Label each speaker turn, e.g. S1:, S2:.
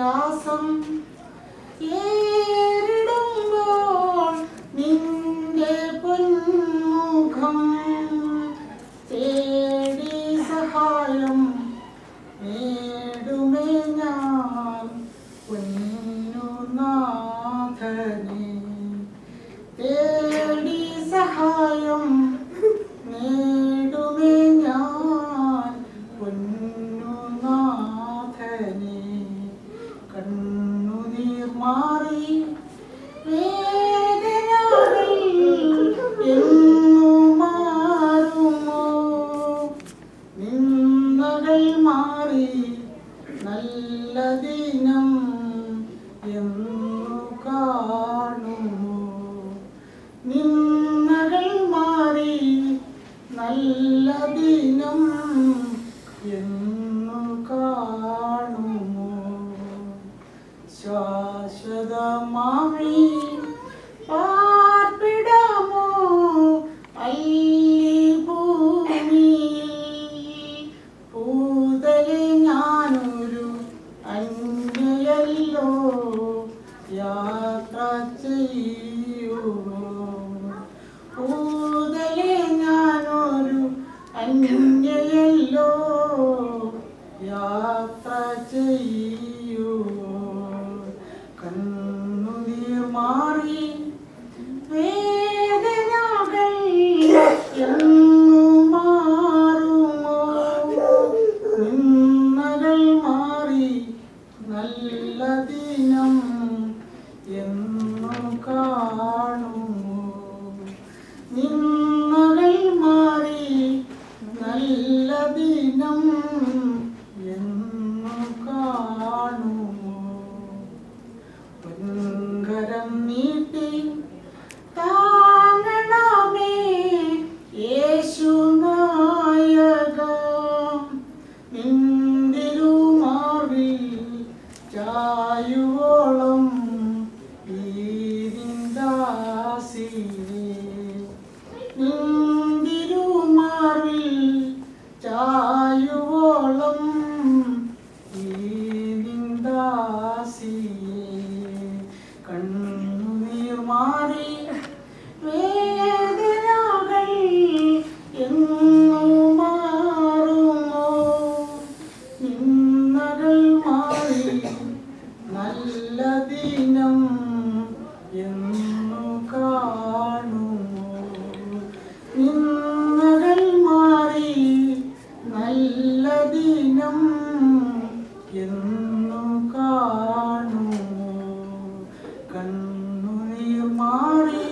S1: പ്രയാസം ഏറിടുമ്പോൾ നിന്റെ പൊന്മുഖം തേടി സഹായം നേടുമേ ഞാൻ പൊന്നുനാഥനെ തേടി സഹായം നേടുമേ ഞാൻ പൊന്നുനാഥനെ കണ്ണുനീർ മാറി വേദനകൾ എന്നു മാറുമോ നിന്ദകൾ മാറി നല്ല ദിനം എന്നു കാണുമോ നിന്ദകൾ മാറി നല്ല ദിനം എന്നു കാണുമോ ശാശ്വതമാമി പാർപ്പിടമോ അല്ലി ഭൂമിയിൽ പൂതലെ ഞാനൊരു അന്യയല്ലോ യാത്ര ചെയ്യുമോ പൂതലെ ഞാനൊരു അന്യയല്ലോ യാത്ര ചെയ്യുമോ കണ്ണുനീർ മാറി വേദനകൾ എന്നു മാറുമോ നിന്ദകൾ മാറി നല്ല ദിനം എന്നു കാണുമോ നിന്ദകൾ മാറി നല്ല ദിനം എന്നു കാണുമോ പൊൻകരം നീട്ടി താങ്ങണമേ യേശുനായക നിന്തിരുമാർവിൽ ചായുവോളം ഈ ദാസിയെ നിന്തിരുമാർവിൽ ചായുവോളം ഈ ദാസിയെ കണ്ണുനീർ മാറി വേദനകൾ എന്നു മാറുമോ നിന്ദകൾ മാറി നല്ല ദിനം എന്നു കാണുമോ നിന്ദകൾ മാറി നല്ല ദിനം എന്നു കാണുമോ കണ്ണുനീർ മാറി